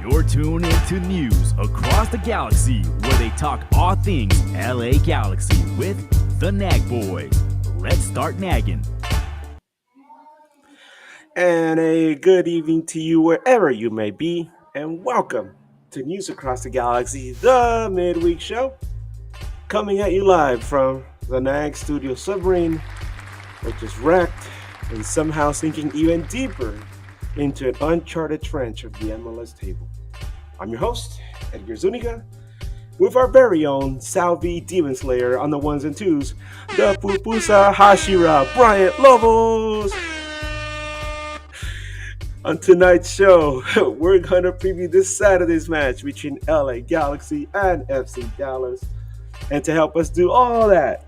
You're tuned into news across the galaxy where they talk all things LA Galaxy with the Nag Boys. Let's start nagging. And a good evening to you wherever you may be, and welcome to News Across the Galaxy, the midweek show, coming at you live from the NAG Studio submarine, which is wrecked and somehow sinking even deeper into an uncharted trench of the MLS table. I'm your host, Edgar Zuniga, with our very own Salvi Demon Slayer on the ones and twos, the Pupusa Hashira, Bryant Lobos. On tonight's show, we're going to preview this Saturday's match between LA Galaxy and FC Dallas. And to help us do all that,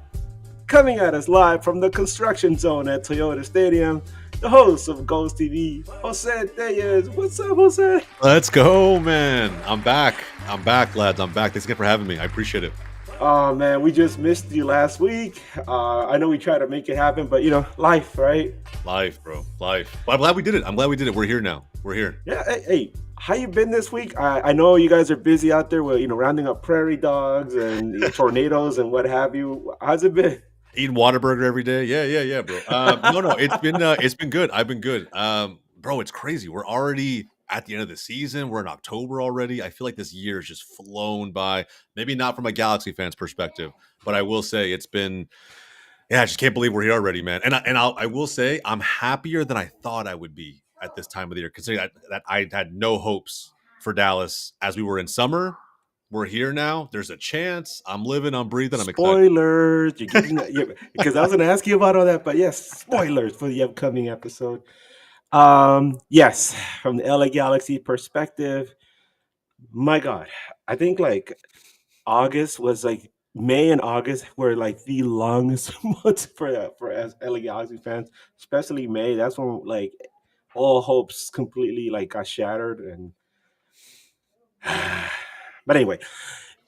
coming at us live from the construction zone at Toyota Stadium, the host of GOLZ TV, Jose Reyes. What's up, Jose? Let's go, man. I'm back, lads. I'm back. Thanks again for having me. I appreciate it. Oh, man, we just missed you last week. I know we tried to make it happen, but, life, right? Life, bro. Life. But I'm glad we did it. We're here now. We're here. Yeah, hey, how you been this week? I know you guys are busy out there with, rounding up prairie dogs and tornadoes and what have you. How's it been? Eating Whataburger every day. Yeah, bro. No, it's been good. I've been good. Bro, it's crazy. We're already at the end of the season. We're in October already. I feel like this year has just flown by. Maybe not from a Galaxy fan's perspective, but I will say it's been. Yeah, I just can't believe we're here already, man. And I will say I'm happier than I thought I would be at this time of the year, considering that I had no hopes for Dallas as we were in summer. We're here now. There's a chance. I'm living. I'm breathing. I'm excited. Spoilers. You're getting because I was going to ask you about all that, but yes, spoilers for the upcoming episode. Yes, from the LA Galaxy perspective, my God, I think like August was like May and August were like the longest months for as LA Galaxy fans, especially May. That's when like all hopes completely like got shattered and. But anyway,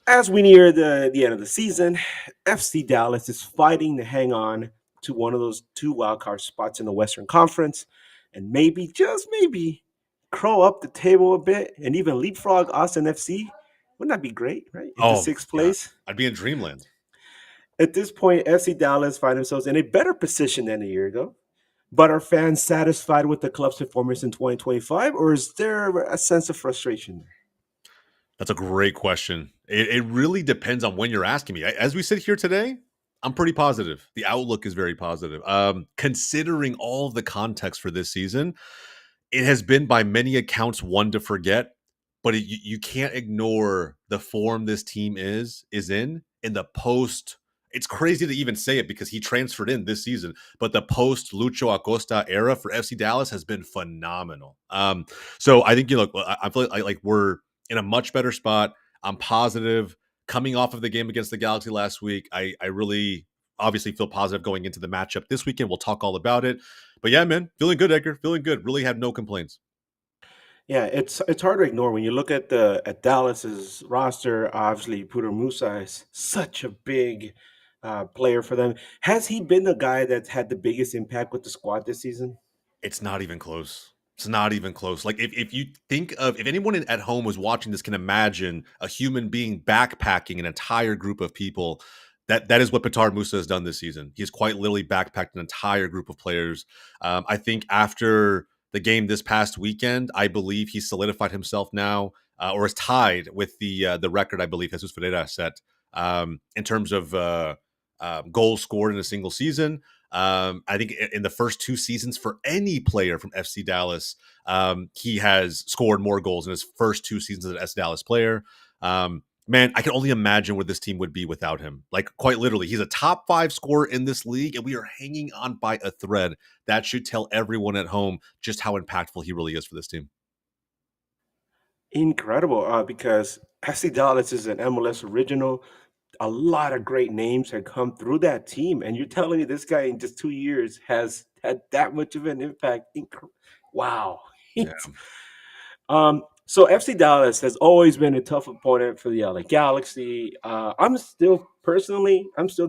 as we near the end of the season, FC Dallas is fighting to hang on to one of those two wildcard spots in the Western Conference and maybe, just maybe, crawl up the table a bit and even leapfrog Austin FC. Wouldn't that be great, right? Into sixth God. place. I'd be in dreamland. At this point, FC Dallas find themselves in a better position than a year ago. But are fans satisfied with the club's performance in 2025, or is there a sense of frustration there? That's a great question. It really depends on when you're asking me. As we sit here today, I'm pretty positive. The outlook is very positive. Considering all the context for this season, it has been by many accounts one to forget, but you can't ignore the form this team is in the post. It's crazy to even say it because he transferred in this season, but the post Lucho Acosta era for FC Dallas has been phenomenal. So I think I feel like we're in a much better spot. I'm positive coming off of the game against the Galaxy last week. I really obviously feel positive going into the matchup this weekend. We'll talk all about it. But yeah, man, feeling good, Edgar. Feeling good. Really have no complaints. Yeah, it's hard to ignore when you look at Dallas's roster. Obviously, Puder Musa is such a big player for them. Has he been the guy that's had the biggest impact with the squad this season? It's not even close. It's not even close. Like if you think of if anyone at home was watching this can imagine a human being backpacking an entire group of people, that is what Petar Musa has done this season. He's quite literally backpacked an entire group of players. I think after the game this past weekend, I believe he solidified himself now, or is tied with the record I believe Jesus Ferreira set in terms of goals scored in a single season. I think in the first two seasons for any player from FC Dallas, he has scored more goals in his first two seasons as an FC Dallas player. Man, I can only imagine where this team would be without him. Like, quite literally, he's a top 5 scorer in this league, and we are hanging on by a thread. That should tell everyone at home just how impactful he really is for this team. Incredible, because FC Dallas is an MLS original. A lot of great names have come through that team, and you're telling me this guy in just 2 years has had that much of an impact. Wow. Yeah. So FC Dallas has always been a tough opponent for the LA Galaxy. I'm still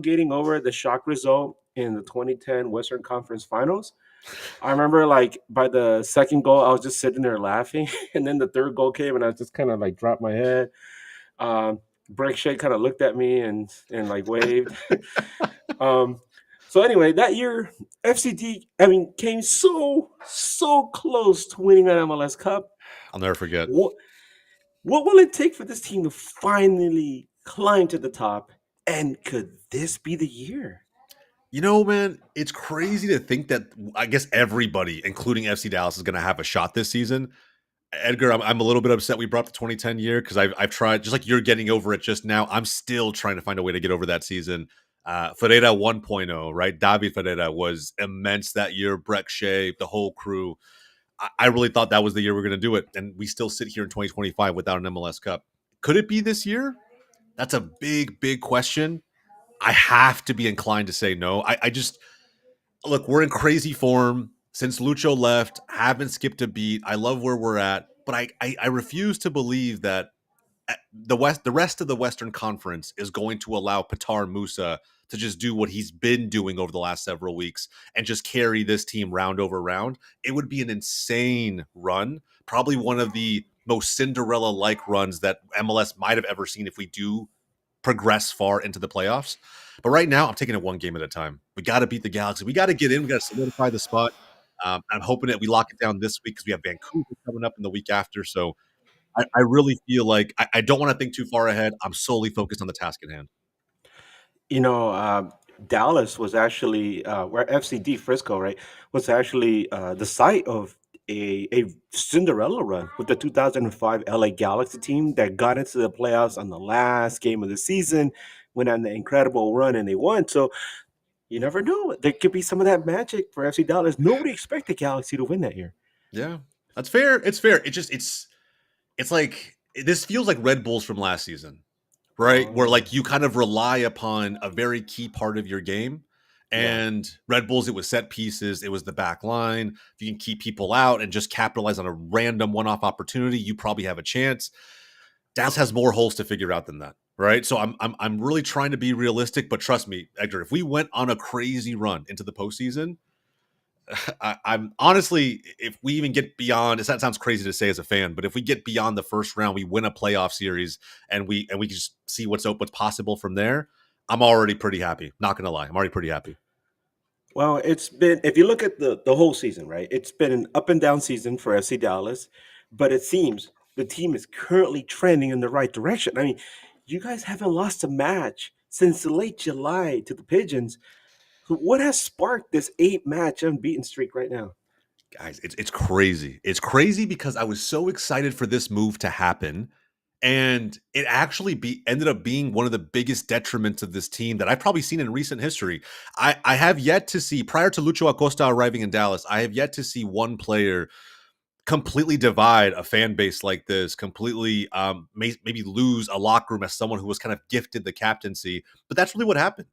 getting over the shock result in the 2010 Western Conference Finals. I remember like by the second goal, I was just sitting there laughing, and then the third goal came, and I just kind of like dropped my head. Um, Break Shea kind of looked at me and like waved. um, so anyway, that year FCD, I mean, came so close to winning that MLS Cup. I'll never forget. What what will it take for this team to finally climb to the top? And could this be the year? You know, man, it's crazy to think that I guess everybody, including FC Dallas, is going to have a shot this season. Edgar, I'm a little bit upset we brought the 2010 year because I've tried, just like you're getting over it just now. I'm still trying to find a way to get over that season. Ferreira 1.0, right? David Ferreira was immense that year. Breck Shea, the whole crew. I really thought that was the year we are going to do it. And we still sit here in 2025 without an MLS Cup. Could it be this year? That's a big question. I have to be inclined to say no. I just look, we're in crazy form since Lucho left. Haven't skipped a beat. I love where we're at, but I refuse to believe that the rest of the Western Conference is going to allow Petar Musa to just do what he's been doing over the last several weeks and just carry this team round over round. It would be an insane run, probably one of the most Cinderella-like runs that MLS might have ever seen if we do progress far into the playoffs. But right now, I'm taking it one game at a time. We got to beat the Galaxy. We got to get in. We got to solidify the spot. I'm hoping that we lock it down this week because we have Vancouver coming up in the week after. So I really feel like I don't want to think too far ahead. I'm solely focused on the task at hand. You know, Dallas was actually where FCD Frisco, right, was actually the site of a Cinderella run with the 2005 LA Galaxy team that got into the playoffs on the last game of the season, went on the incredible run and they won. So you never know. There could be some of that magic for FC Dallas. Nobody expected Galaxy to win that year. Yeah, that's fair. It's fair. It's like this feels like Red Bulls from last season, right? Where Oh, like you kind of rely upon a very key part of your game. yeah. And Red Bulls, it was set pieces, it was the back line. If you can keep people out and just capitalize on a random one-off opportunity, you probably have a chance. Dallas has more holes to figure out than that, right? So I'm really trying to be realistic, but trust me, Edgar, if we went on a crazy run into the postseason, I'm honestly, if we even get beyond, that sounds crazy to say as a fan, but if we get beyond the first round, we win a playoff series, and we can just see what's possible from there. I'm already pretty happy. Not gonna lie, I'm already pretty happy. Well, it's been if you look at the whole season, right? It's been an up and down season for FC Dallas, but it seems the team is currently trending in the right direction. I mean, you guys haven't lost a match since late July to the Pigeons. So what has sparked this 8-match unbeaten streak right now? Guys, it's crazy. It's crazy because I was so excited for this move to happen, and it actually ended up being one of the biggest detriments of this team that I've probably seen in recent history. I have yet to see, prior to Lucho Acosta arriving in Dallas, I have yet to see one player completely divide a fan base like this, completely maybe lose a locker room as someone who was kind of gifted the captaincy. But that's really what happened.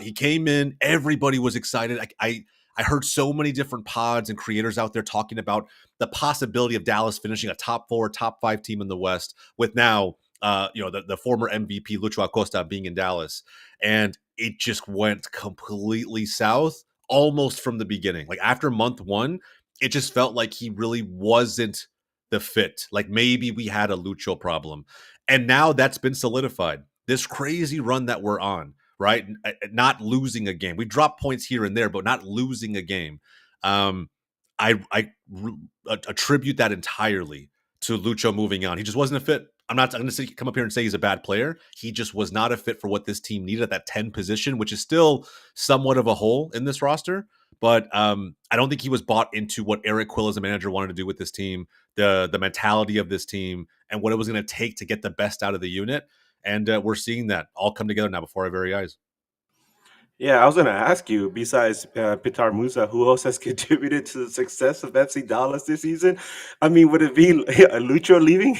He came in, everybody was excited. I heard so many different pods and creators out there talking about the possibility of Dallas finishing a top 4, top 5 team in the West with now the former MVP Lucho Acosta being in Dallas. And it just went completely south almost from the beginning. Like after month 1, it just felt like he really wasn't the fit. Like maybe we had a Lucho problem. And now that's been solidified. This crazy run that we're on, right? Not losing a game. We dropped points here and there, but not losing a game. I attribute that entirely to Lucho moving on. He just wasn't a fit. I'm going to come up here and say he's a bad player. He just was not a fit for what this team needed at that 10 position, which is still somewhat of a hole in this roster. But I don't think he was bought into what Eric Quill as a manager wanted to do with this team, the mentality of this team, and what it was going to take to get the best out of the unit. And we're seeing that all come together now before our very eyes. Yeah, I was going to ask you, besides Pitar Musa, who else has contributed to the success of FC Dallas this season? I mean, would it be Lucho leaving?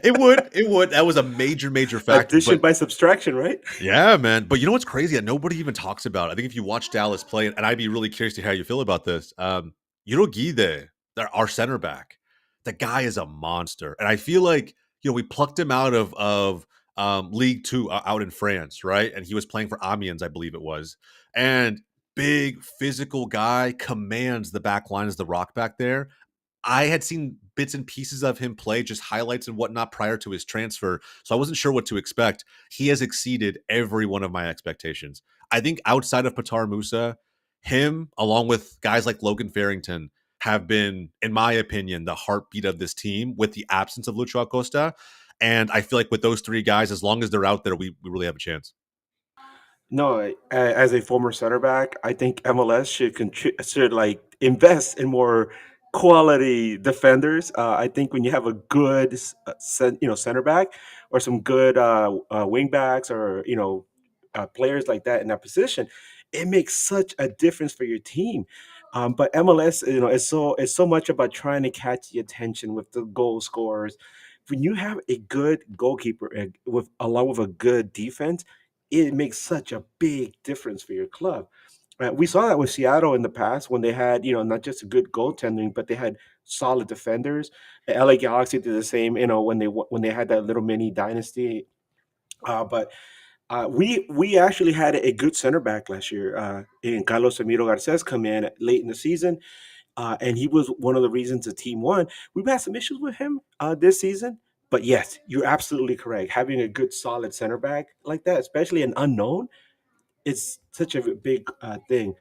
It would. That was a major factor. Addition But by subtraction, right? yeah, man. But you know what's crazy that nobody even talks about? I think if you watch Dallas play, and I'd be really curious to hear how you feel about this. Yurogide, our center back, the guy is a monster, and I feel like we plucked him out of League Two out in France, right? And he was playing for Amiens, I believe it was, and big physical guy, commands the back line as the rock back there. I had seen bits and pieces of him play, just highlights and whatnot prior to his transfer. So I wasn't sure what to expect. He has exceeded every one of my expectations. I think outside of Patar Musa, him, along with guys like Logan Farrington, have been, in my opinion, the heartbeat of this team with the absence of Lucho Acosta. And I feel like with those three guys, as long as they're out there, we really have a chance. No, as a former center back, I think MLS should like invest in more quality defenders. I think when you have a good, center back or some good wing backs or players like that in that position, it makes such a difference for your team. But MLS, it's so much about trying to catch the attention with the goal scorers. When you have a good goalkeeper with along with a good defense, it makes such a big difference for your club. We saw that with Seattle in the past when they had, not just a good goaltending, but they had solid defenders. The LA Galaxy did the same, when they had that little mini dynasty. But we actually had a good center back last year. In Carlos Emiro Garces come in late in the season, and he was one of the reasons the team won. We've had some issues with him this season, but yes, you're absolutely correct. Having a good, solid center back like that, especially an unknown, it's such a big thing.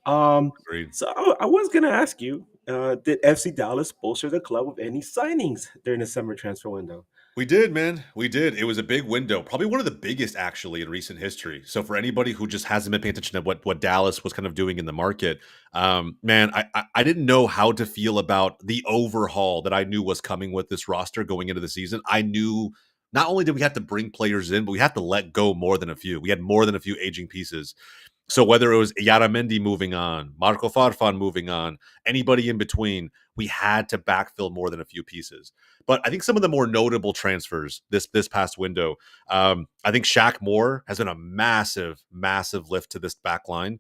Um, Agreed. so I was going to ask you, did FC Dallas bolster the club with any signings during the summer transfer window? We did, man. We did. It was a big window, probably one of the biggest actually in recent history. So for anybody who just hasn't been paying attention to what Dallas was kind of doing in the market, man, I didn't know how to feel about the overhaul that I knew was coming with this roster going into the season. I knew not only did we have to bring players in, but we had to let go more than a few. We had more than a few aging pieces. So whether it was Yaramendi moving on, Marco Farfan moving on, anybody in between, we had to backfill more than a few pieces. But I think some of the more notable transfers this past window, I think Shaq Moore has been a massive, massive lift to this back line.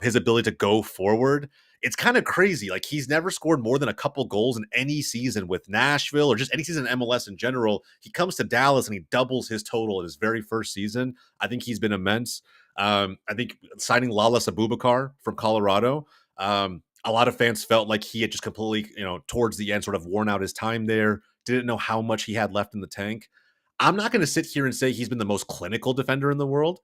His ability to go forward, it's kind of crazy. Like he's never scored more than a couple goals in any season with Nashville or just any season in MLS in general. He comes to Dallas and he doubles his total in his very first season. I think he's been immense. I think signing Lalas Abubakar from Colorado, a lot of fans felt like he had just completely, towards the end, sort of worn out his time there, didn't know how much he had left in the tank. I'm not going to sit here and say he's been the most clinical defender in the world,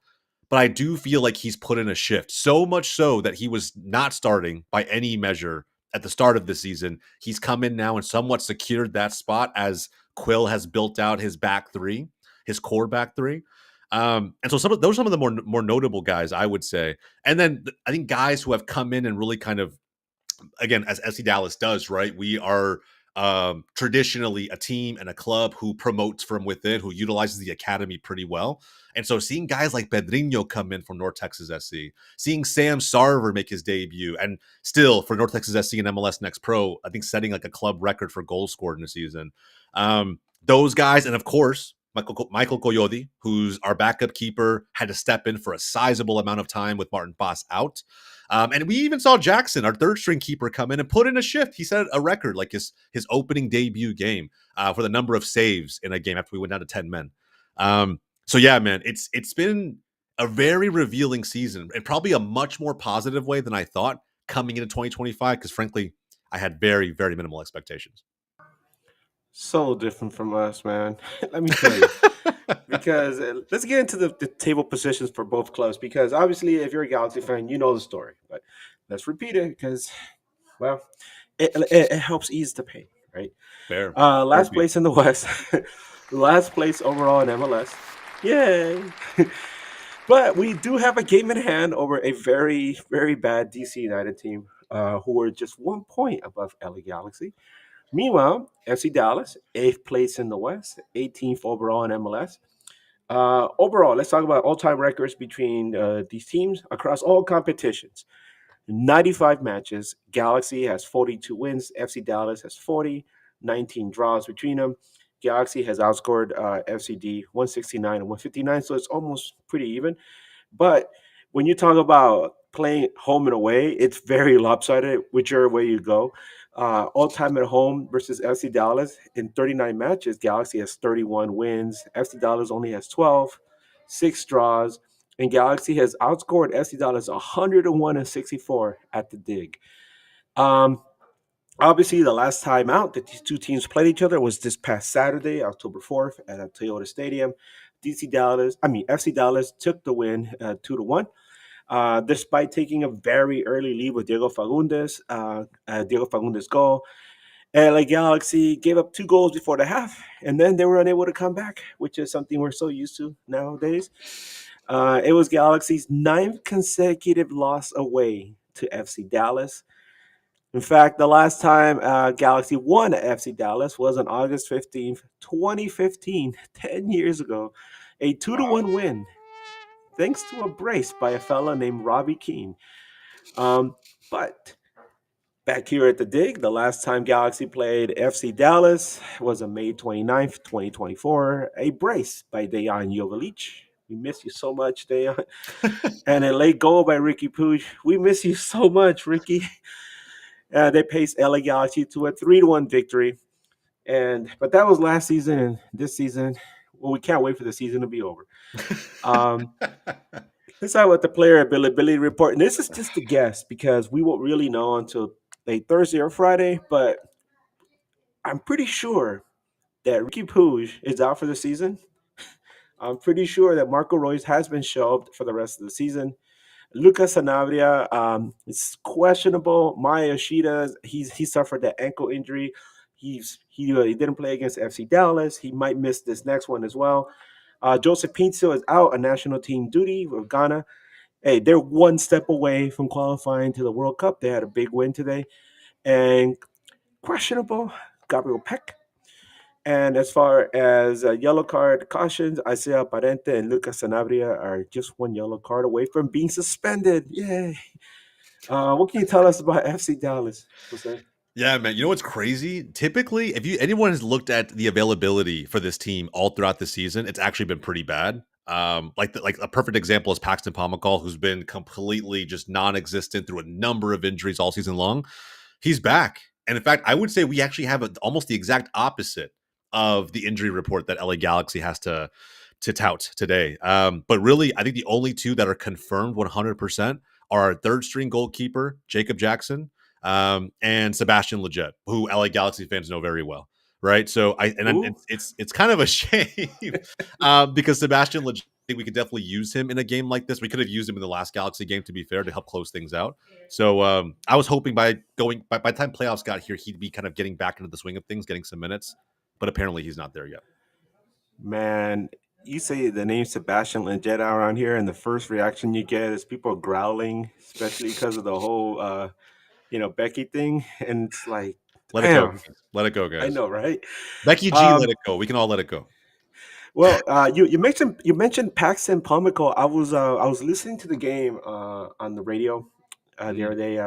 but I do feel like he's put in a shift. So much so that he was not starting by any measure at the start of the season. He's come in now and somewhat secured that spot as Quill has built out his back three, his core back three. And so those are some of the more notable guys, I would say. And then I think guys who have come in and really kind of, again, as FC Dallas does, right? We are traditionally a team and a club who promotes from within, who utilizes the academy pretty well. And so seeing guys like Pedrinho come in from North Texas SC, seeing Sam Sarver make his debut, and still for North Texas SC and MLS Next Pro, I think setting like a club record for goals scored in a season. Those guys, and of course, Michael Coyote, who's our backup keeper, had to step in for a sizable amount of time with Martin Boss out. And we even saw Jackson, our third string keeper, come in and put in a shift. He set a record, like his opening debut game for the number of saves in a game after we went down to 10 men. So yeah, man, it's been a very revealing season and probably a much more positive way than I thought coming into 2025, because frankly, I had very, very minimal expectations. So different from us, man. Let me tell you. Because let's get into the table positions for both clubs. Because obviously, if you're a Galaxy fan, you know the story. But let's repeat it because, well, it helps ease the pain, right? Fair. Last place in the West, last place overall in MLS. Yay! But we do have a game in hand over a very, very bad DC United team, who are just 1 point above LA Galaxy. Meanwhile, FC Dallas, eighth place in the West, 18th overall in MLS. Overall, let's talk about all-time records between these teams across all competitions. 95 matches. Galaxy has 42 wins. FC Dallas has 40, 19 draws between them. Galaxy has outscored FCD 169 and 159, so it's almost pretty even. But when you talk about playing home and away, it's very lopsided, whichever way you go. All time at home versus FC Dallas in 39 matches, Galaxy has 31 wins. FC Dallas only has 12, six draws. and Galaxy has outscored FC Dallas 101-64 at the dig. Um, Obviously, the last time out that these two teams played each other was this past Saturday, October 4th, at a Toyota Stadium. FC Dallas took the win 2-1. Despite taking a very early lead with Diego Fagundes goal, LA Galaxy gave up 2 goals before the half, and then they were unable to come back, which is something we're so used to nowadays. It was Galaxy's ninth consecutive loss away to FC Dallas. In fact, the last time Galaxy won at FC Dallas was on August 15th, 2015, 10 years ago. A 2-1 win, thanks to a brace by a fella named Robbie Keane. But back here at the dig, the last time Galaxy played FC Dallas was on May 29th, 2024. A brace by Dejan Jovalic. We miss you so much, Dejan. And a late goal by Ricky Puig. We miss you so much, Ricky. They paced LA Galaxy to a 3-1 victory. But that was last season, and this season, well, we can't wait for the season to be over. Um, let's talk about the player availability report. And this is just a guess because we won't really know until late Thursday or Friday. But I'm pretty sure that Ricky Puig is out for the season. I'm pretty sure that Marco Reus has been shelved for the rest of the season. Lucas Sanabria is questionable. Maya Yoshida, he suffered that ankle injury. He didn't play against FC Dallas. He might miss this next one as well. Joseph Pinto is out on national team duty with Ghana. Hey, they're one step away from qualifying to the World Cup. They had a big win today. And questionable, Gabriel Peck. And as far as yellow card cautions, Isaiah Parente and Lucas Sanabria are just one yellow card away from being suspended. Yay. What can you tell us about FC Dallas, Jose? Yeah, man. You know what's crazy? Typically, if anyone has looked at the availability for this team all throughout the season, it's actually been pretty bad. Like a perfect example is Paxton Pomykal, who's been completely just non-existent through a number of injuries all season long. He's back, and in fact, I would say we actually have almost the exact opposite of the injury report that LA Galaxy has to tout today. But really, I think the only two that are confirmed 100% are our third string goalkeeper Jacob Jackson and Sebastian Lletget, who LA Galaxy fans know very well, right? So it's kind of a shame because Sebastian Lletget, I think we could definitely use him in a game like this. We could have used him in the last Galaxy game, to be fair, to help close things out. So I was hoping by the time playoffs got here, he'd be kind of getting back into the swing of things, getting some minutes, but apparently he's not there yet. Man, you say the name Sebastian Lletget around here, and the first reaction you get is people growling, especially because of the whole, Becky thing. And it's like, Let it go. damn, Let it go, I guys. know, right? Becky G, let it go. We can all let it go. Well, you mentioned Paxton Pomykal. I was listening to the game on the radio the other day,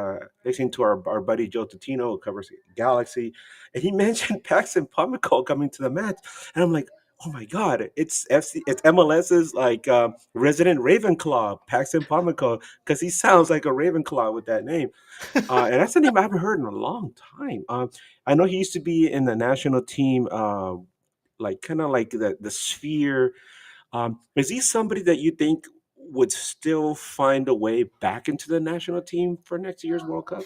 listening to our buddy Joe Tutino, who covers Galaxy, and he mentioned Paxton Pomykal coming to the match, and I'm like, oh my god, it's MLS's like resident Ravenclaw, Paxton Pomykal, because he sounds like a Ravenclaw with that name, and that's a name I haven't heard in a long time. I know he used to be in the national team. Like kind of like the sphere. Is he somebody that you think would still find a way back into the national team for next year's World Cup?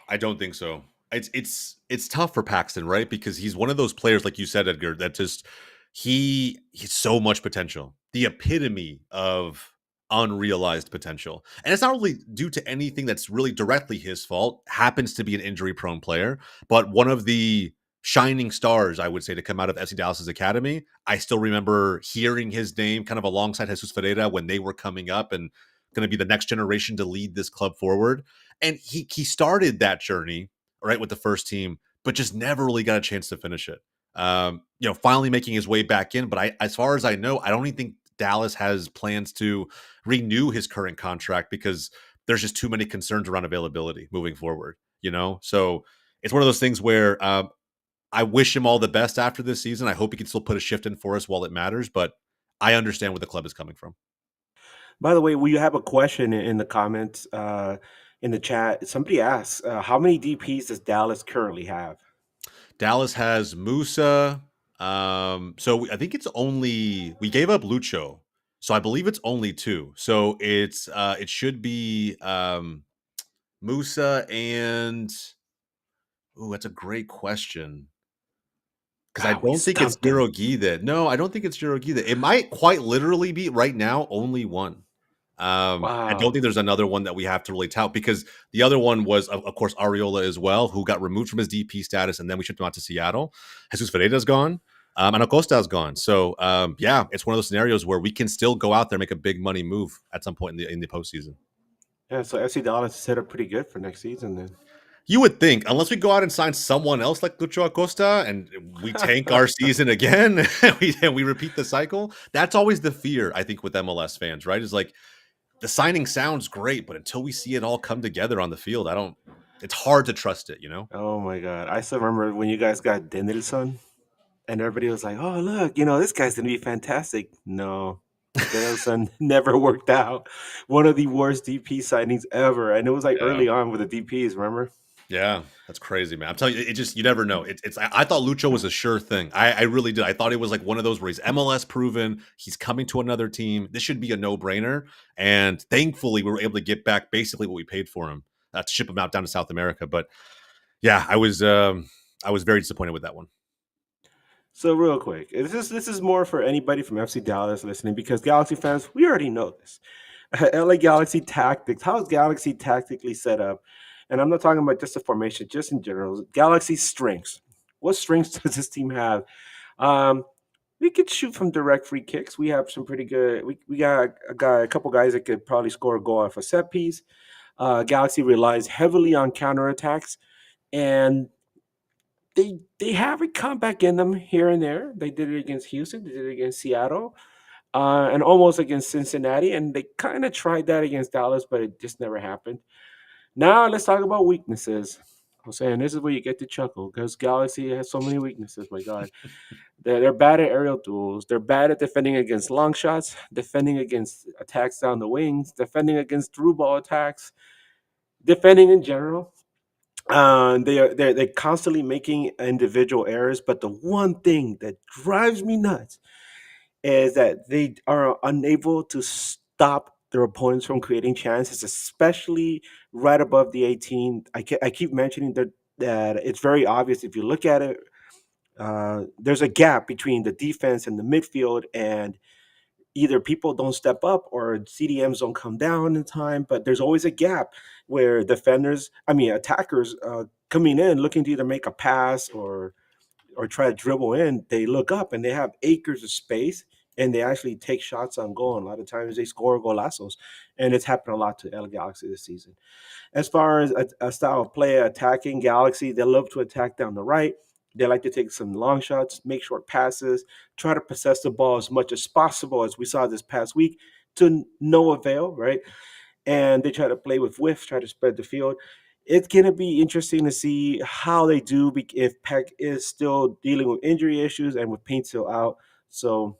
I don't think so. It's tough for Paxton, right? Because he's one of those players, like you said, Edgar, that just he's so much potential. The epitome of unrealized potential. And it's not really due to anything that's really directly his fault. Happens to be an injury prone player, but one of the shining stars, I would say, to come out of FC Dallas's academy. I still remember hearing his name kind of alongside Jesus Ferreira when they were coming up and going to be the next generation to lead this club forward. And he started that journey right with the first team, but just never really got a chance to finish it. Finally making his way back in. But as far as I know, I don't even think Dallas has plans to renew his current contract because there's just too many concerns around availability moving forward. So it's one of those things where I wish him all the best after this season. I hope he can still put a shift in for us while it matters, but I understand where the club is coming from. By the way, we have a question in the comments in the chat. Somebody asks, how many DPs does Dallas currently have? Dallas has Musa. So I think it's we gave up Lucho. So I believe it's only 2. So it should be Musa and that's a great question. Because I Wow, we don't think it's stumped them. Jirogide. No, I don't think it's Jirogide. It might quite literally be right now only one. I don't Wow. think there's another one that we have to really tout because the other one was, of course, Ariola as well, who got removed from his DP status, and then we shipped him out to Seattle. Jesus Ferreira's gone, and Acosta's gone. So, yeah, it's one of those scenarios where we can still go out there and make a big money move at some point in the postseason. Yeah, so FC Dallas is set up pretty good for next season then. You would think, unless we go out and sign someone else like Lucho Acosta and we tank our season again, and we repeat the cycle. That's always the fear, I think, with MLS fans, right? Is like the signing sounds great, but until we see it all come together on the field, it's hard to trust it, you know? Oh my God. I still remember when you guys got Denilson and everybody was like, oh, look, this guy's going to be fantastic. No, Denilson never worked out. One of the worst DP signings ever. And it was like Yeah. early on with the DPs, remember? Yeah, that's crazy, man. I'm telling you, it just you never know. I thought Lucho was a sure thing. I really did. I thought it was like one of those where he's MLS proven. He's coming to another team. This should be a no brainer. And thankfully, we were able to get back basically what we paid for him to ship him out down to South America. But yeah, I was very disappointed with that one. So real quick, this is more for anybody from FC Dallas listening because Galaxy fans, we already know this. LA Galaxy tactics. How is Galaxy tactically set up? And I'm not talking about just the formation, just in general. Galaxy strengths. What strengths does this team have? Um, we could shoot from direct free kicks. We have some pretty good. We got a couple guys that could probably score a goal off a set piece. Galaxy relies heavily on counterattacks, and they have a comeback in them here and there. They did it against Houston. They did it against Seattle. And almost against Cincinnati, and they kind of tried that against Dallas, but it just never happened. Now let's talk about weaknesses. I'm saying this is where you get to chuckle because Galaxy has so many weaknesses. My God, they're bad at aerial duels. They're bad at defending against long shots, defending against attacks down the wings, defending against through ball attacks, defending in general. They're constantly making individual errors, but the one thing that drives me nuts is that they are unable to stop their opponents from creating chances, especially right above the 18. I keep mentioning that it's very obvious if you look at it. There's a gap between the defense and the midfield, and either people don't step up or CDMs don't come down in time. But there's always a gap where attackers coming in looking to either make a pass or try to dribble in, they look up and they have acres of space and they actually take shots on goal. And a lot of times they score golazos. And it's happened a lot to El Galaxy this season. As far as a style of play, attacking Galaxy, they love to attack down the right. They like to take some long shots, make short passes, try to possess the ball as much as possible, as we saw this past week, to no avail, right? And they try to play with whiffs, try to spread the field. It's going to be interesting to see how they do if Peck is still dealing with injury issues and with Paint still out. So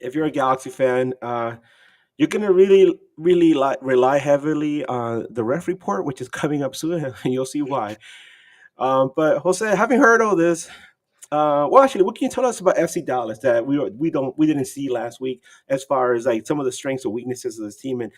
if you're a Galaxy fan, you're going to really rely heavily on the ref report, which is coming up soon, and you'll see why. But Jose, having heard all this, well, actually, what can you tell us about FC Dallas that we didn't see last week, as far as like some of the strengths or weaknesses of this team, and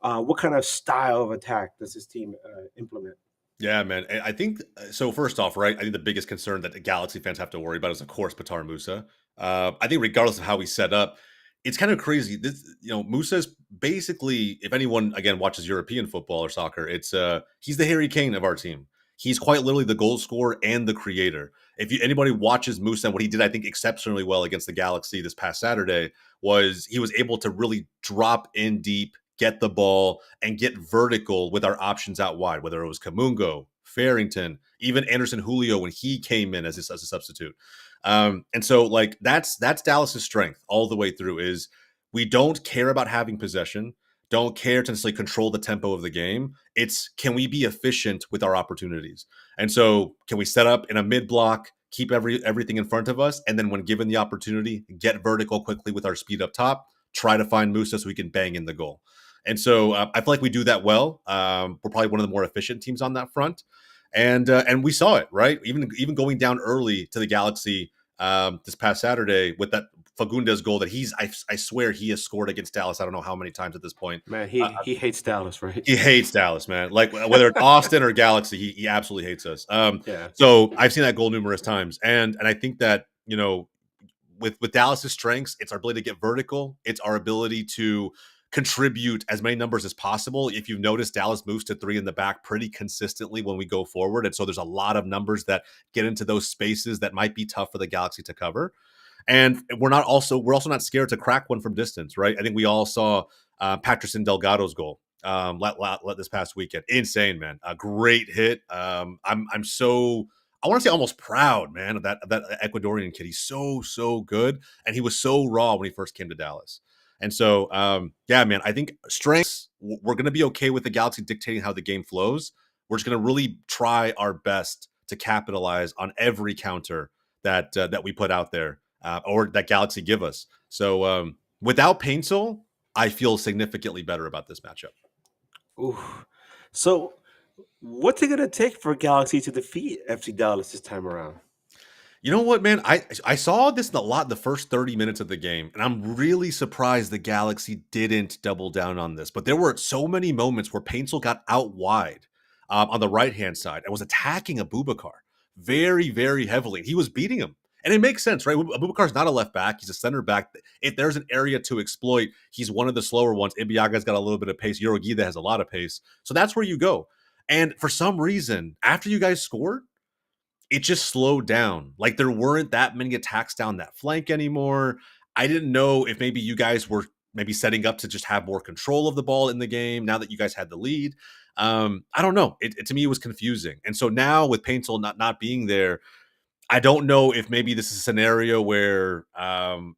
what kind of style of attack does this team implement? Yeah, man. I think so. First off, right? I think the biggest concern that the Galaxy fans have to worry about is, of course, Patar Musa. I think regardless of how he's set up, it's kind of crazy. Musa is basically, if anyone again watches European football or soccer, he's the Harry Kane of our team. He's quite literally the goal scorer and the creator. If anybody watches Musa and what he did, I think exceptionally well against the Galaxy this past Saturday was he was able to really drop in deep, get the ball, and get vertical with our options out wide, whether it was Kamungo, Farrington, even Anderson Julio when he came in as a substitute. And so like that's Dallas's strength all the way through is we don't care about having possession, don't care to necessarily control the tempo of the game. It's can we be efficient with our opportunities? And so can we set up in a mid block, keep everything in front of us, and then when given the opportunity, get vertical quickly with our speed up top, try to find Musa so we can bang in the goal. And so I feel like we do that well. We're probably one of the more efficient teams on that front, and we saw it right. Even going down early to the Galaxy this past Saturday with that Fagundes goal that I swear he has scored against Dallas. I don't know how many times at this point. Man, Uh, he hates Dallas, right? he hates Dallas, man. Like whether it's Austin or Galaxy, he absolutely hates us. Yeah. So I've seen that goal numerous times, and I think that with Dallas's strengths, it's our ability to get vertical. It's our ability to contribute as many numbers as possible. If you've noticed, Dallas moves to three in the back pretty consistently when we go forward, and so there's a lot of numbers that get into those spaces that might be tough for the Galaxy to cover. And we're also not scared to crack one from distance, right? I think we all saw Patterson Delgado's goal let this past weekend. Insane, man. A great hit. I'm so I want to say almost proud, man, of that Ecuadorian kid. He's so good, and he was so raw when he first came to Dallas. And so, yeah, man, I think strengths. We're going to be okay with the Galaxy dictating how the game flows. We're just going to really try our best to capitalize on every counter that we put out there or that Galaxy give us. So without Paintsel, I feel significantly better about this matchup. Ooh. So, what's it gonna take for Galaxy to defeat FC Dallas this time around? You know what, man? I saw this a lot the first 30 minutes of the game, and I'm really surprised the Galaxy didn't double down on this. But there were so many moments where Paintsel got out wide on the right-hand side and was attacking Abubakar very, very heavily. He was beating him. And it makes sense, right? Abubakar's not a left back. He's a center back. If there's an area to exploit, he's one of the slower ones. Ibiaga's got a little bit of pace. Yorogida has a lot of pace. So that's where you go. And for some reason, after you guys scored, it just slowed down. Like there weren't that many attacks down that flank anymore. I didn't know if maybe you guys were maybe setting up to just have more control of the ball in the game now that you guys had the lead. I don't know. To me, it was confusing. And so now with Paintsel not being there, I don't know if maybe this is a scenario where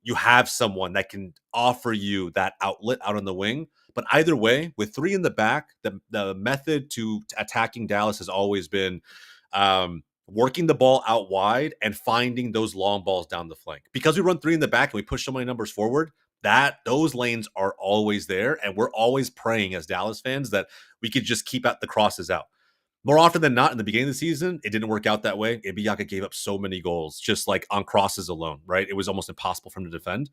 you have someone that can offer you that outlet out on the wing. But either way, with three in the back, the method to attacking Dallas has always been working the ball out wide and finding those long balls down the flank. Because we run three in the back and we push so many numbers forward, that those lanes are always there. And we're always praying as Dallas fans that we could just keep the crosses out. More often than not, in the beginning of the season, it didn't work out that way. Ibiaka gave up so many goals, just like on crosses alone, right? It was almost impossible for him to defend.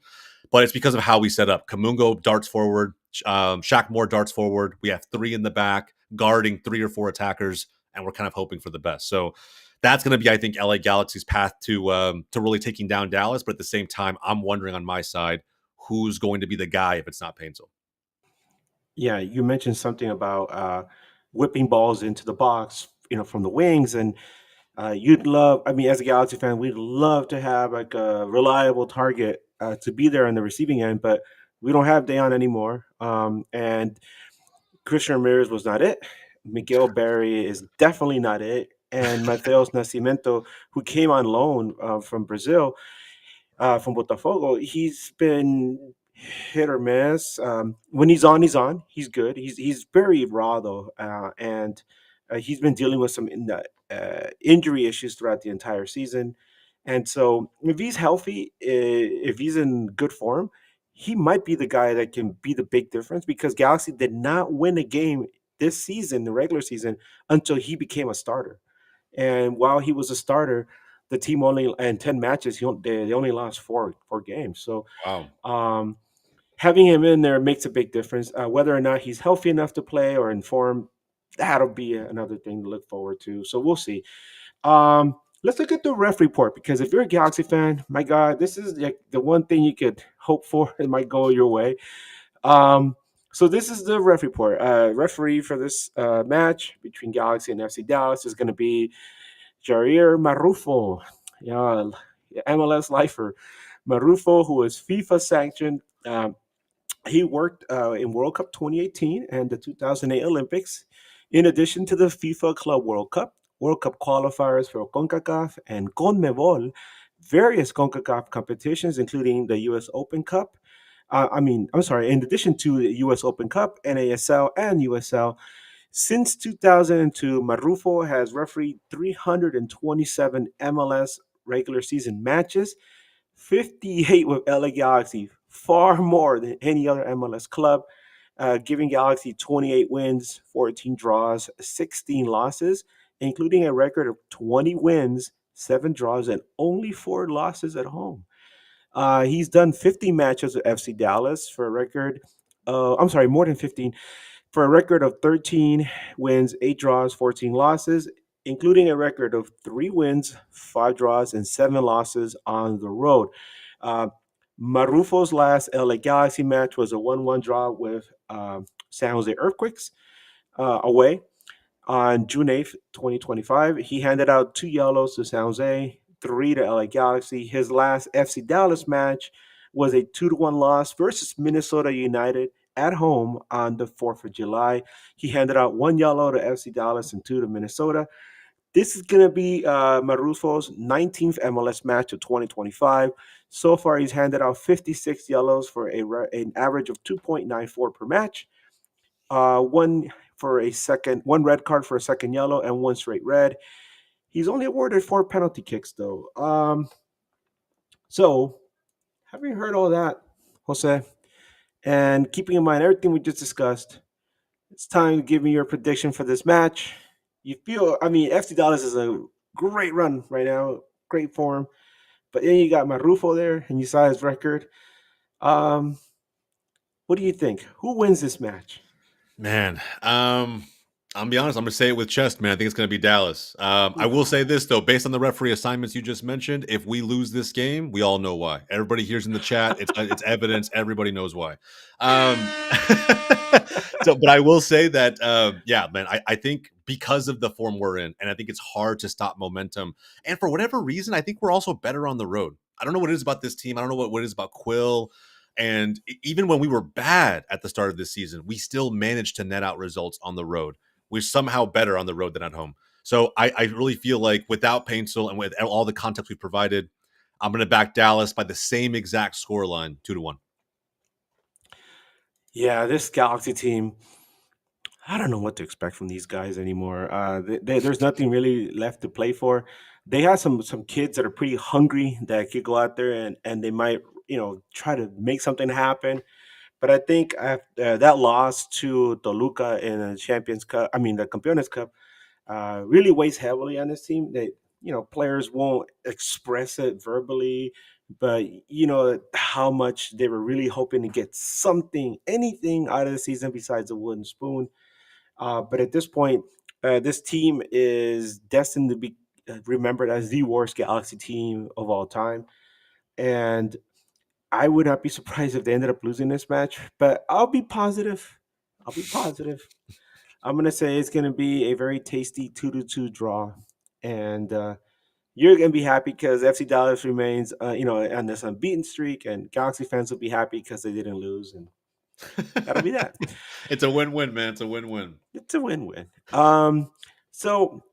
But it's because of how we set up. Kamungo darts forward, Shaq Moore darts forward. We have three in the back, guarding three or four attackers, and we're kind of hoping for the best. So that's going to be, I think, LA Galaxy's path to really taking down Dallas. But at the same time, I'm wondering on my side, who's going to be the guy if it's not Paintsel? Yeah, you mentioned something about whipping balls into the box, from the wings, and you'd love. I mean, as a Galaxy fan, we'd love to have like a reliable target to be there on the receiving end, but we don't have Dayon anymore. And Christian Ramirez was not it. Miguel Berry is definitely not it. And Mateus Nascimento, who came on loan from Brazil, from Botafogo, he's been hit or miss. When he's on, he's on. He's good. He's very raw though, and he's been dealing with some injury issues throughout the entire season. And so, if he's healthy, if he's in good form, he might be the guy that can be the big difference because Galaxy did not win a game this season, the regular season, until he became a starter. And while he was a starter, the team only in 10 matches, they only lost four games. So Wow. um, having him in there makes a big difference. Whether or not he's healthy enough to play or in form, that'll be another thing to look forward to. So we'll see. Let's look at the ref report because if you're a Galaxy fan, my God, this is like the one thing you could hope for. It might go your way. So this is the ref report. Referee for this match between Galaxy and FC Dallas is going to be Jair Marufo, yeah, MLS lifer. Marufo, who is FIFA sanctioned. He worked in World Cup 2018 and the 2008 Olympics, in addition to the FIFA Club World Cup qualifiers for CONCACAF and CONMEBOL, various CONCACAF competitions, including the U.S. Open Cup. I'm sorry, in addition to the U.S. Open Cup, NASL, and USL, since 2002, Marufo has refereed 327 MLS regular season matches, 58 with LA Galaxy, far more than any other MLS club, giving Galaxy 28 wins, 14 draws, 16 losses, including a record of 20 wins, 7 draws, and only 4 losses at home. He's done 15 matches with FC Dallas for a record. I'm sorry, more than 15 for a record of 13 wins, 8 draws, 14 losses, including a record of 3 wins, 5 draws, and 7 losses on the road. Uh, Marufo's last LA Galaxy match was a 1-1 draw with San Jose Earthquakes away on June 8th, 2025. He handed out 2 yellows to San Jose, 3 to LA Galaxy. His last FC Dallas match was a 2-1 loss versus Minnesota United at home on the 4th of July. He handed out 1 yellow to FC Dallas and 2 to Minnesota. This is going to be Marufo's 19th MLS match of 2025. So far, he's handed out 56 yellows for an average of 2.94 per match. One red card for a second yellow, and 1 straight red. He's only awarded 4 penalty kicks, though. So, having heard all that, Jose, and keeping in mind everything we just discussed, it's time to give me your prediction for this match. FC Dallas is a great run right now, great form. But then you got Marufo there, and you saw his record. Um, what do you think? Who wins this match? Man, I'm gonna be honest. I'm gonna say it with chest, man. I think it's gonna be Dallas. I will say this though, based on the referee assignments you just mentioned, if we lose this game, we all know why. Everybody here's in the chat. It's evidence. Everybody knows why. Um, but I will say that, yeah, man. I think because of the form we're in, and I think it's hard to stop momentum. And for whatever reason, I think we're also better on the road. I don't know what it is about this team. I don't know what it is about Quill. And even when we were bad at the start of this season, we still managed to net out results on the road. We're somehow better on the road than at home. So I really feel like without Paintsel and with all the context we've provided, I'm going to back Dallas by the same exact scoreline, 2-1. Yeah, this Galaxy team, I don't know what to expect from these guys anymore. There's nothing really left to play for. They have some kids that are pretty hungry that could go out there and they might try to make something happen. But I think after that loss to Toluca in the Champions Cup, I mean the Campeones Cup, really weighs heavily on this team. Players won't express it verbally, but you know how much they were really hoping to get something, anything out of the season besides a wooden spoon. But at this point, this team is destined to be remembered as the worst Galaxy team of all time. And I would not be surprised if they ended up losing this match, but I'll be positive. I'll be positive. I'm gonna say it's gonna be a very tasty 2-2 draw, and you're gonna be happy because FC Dallas remains, on this unbeaten streak, and Galaxy fans will be happy because they didn't lose, and that'll be that. It's a win-win, man. It's a win-win. It's a win-win. So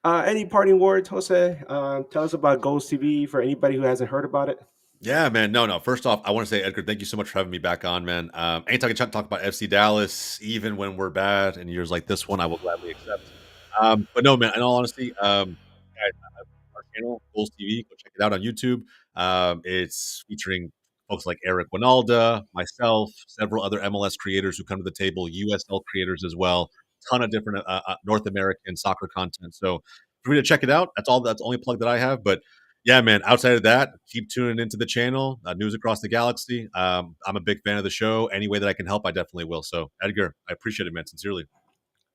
any parting words, Jose? Tell us about GOLZ TV for anybody who hasn't heard about it. Yeah, man. No. First off, I want to say, Edgar, thank you so much for having me back on, man. Anytime I can talk about FC Dallas, even when we're bad, and years like this one, I will gladly accept. But no, man. In all honesty, guys, our channel, GOLZ TV, go check it out on YouTube. It's featuring folks like Eric Winalda, myself, several other MLS creators who come to the table, USL creators as well. Ton of different North American soccer content. So for me to check it out, that's all. That's the only plug that I have. But yeah, man. Outside of that, keep tuning into the channel. News across the galaxy. I'm a big fan of the show. Any way that I can help, I definitely will. So, Edgar, I appreciate it, man. Sincerely.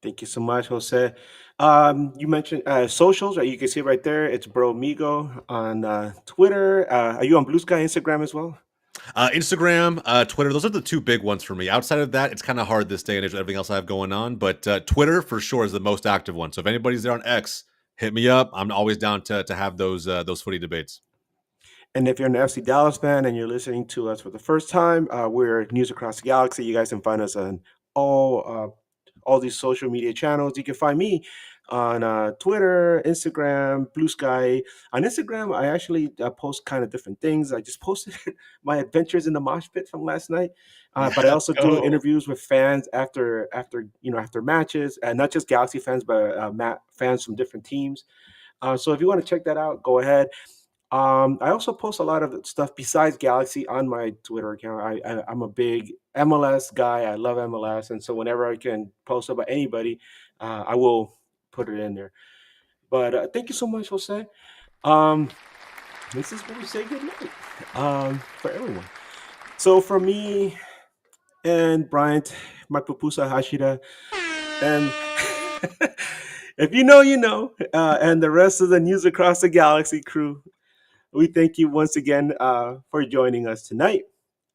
Thank you so much, Jose. You mentioned socials, right? You can see it right there. It's Bro Migo on Twitter. Are you on Blue Sky, Instagram as well? Instagram, Twitter, those are the two big ones for me. Outside of that, it's kind of hard this day and age with everything else I have going on. But Twitter for sure is the most active one. So if anybody's there on X, hit me up. I'm always down to have those footy debates. And if you're an FC Dallas fan and you're listening to us for the first time, we're News Across the Galaxy. You guys can find us on all these social media channels. You can find me on Twitter, Instagram, Blue Sky. On Instagram, I actually post kind of different things. I just posted my adventures in the mosh pit from last night, but I also do interviews with fans after matches, and not just Galaxy fans, but fans from different teams. So if you want to check that out, go ahead. I also post a lot of stuff besides Galaxy on my Twitter account. I'm a big MLS guy. I love MLS, and so whenever I can post about anybody, I will put it in there. But thank you so much, Jose. Um, this is where we say good night for everyone. So for me and Bryant, my pupusa Hashira, and if you know, you know, and the rest of the News Across the Galaxy crew, we thank you once again for joining us tonight.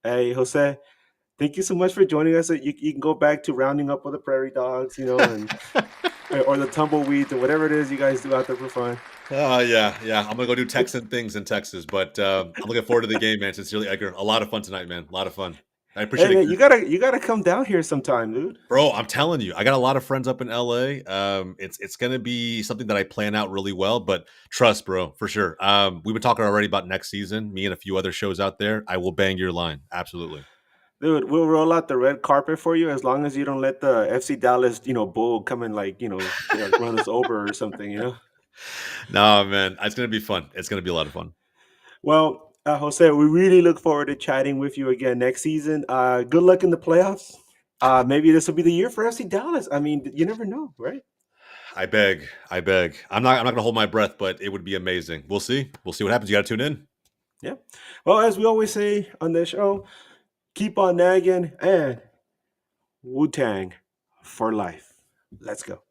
Hey, Jose, thank you so much for joining us. You can go back to rounding up with the prairie dogs, you know, and or the tumbleweeds or whatever it is you guys do out there for fun. Oh yeah, yeah. I'm gonna go do Texan things in Texas, but I'm looking forward to the game, man. Sincerely, Edgar. A lot of fun tonight, man. A lot of fun. I Hey appreciate man, it, you gotta come down here sometime, dude. bro. I'm telling you, I got a lot of friends up in LA. It's gonna be something that I plan out really well, but trust, bro, for sure. We've been talking already about next season. Me and a few other shows out there. I will bang your line. Absolutely. Dude, we'll roll out the red carpet for you as long as you don't let the FC Dallas, bull come and run us over or something, you know. No, man, it's gonna be fun. It's gonna be a lot of fun. Well, Jose, we really look forward to chatting with you again next season. Good luck in the playoffs. Maybe this will be the year for FC Dallas. I mean, you never know, right? I beg. I beg. I'm not gonna hold my breath, but it would be amazing. We'll see. We'll see what happens. You gotta tune in. Yeah. Well, as we always say on this show, keep on nagging and Wu Tang for life. Let's go.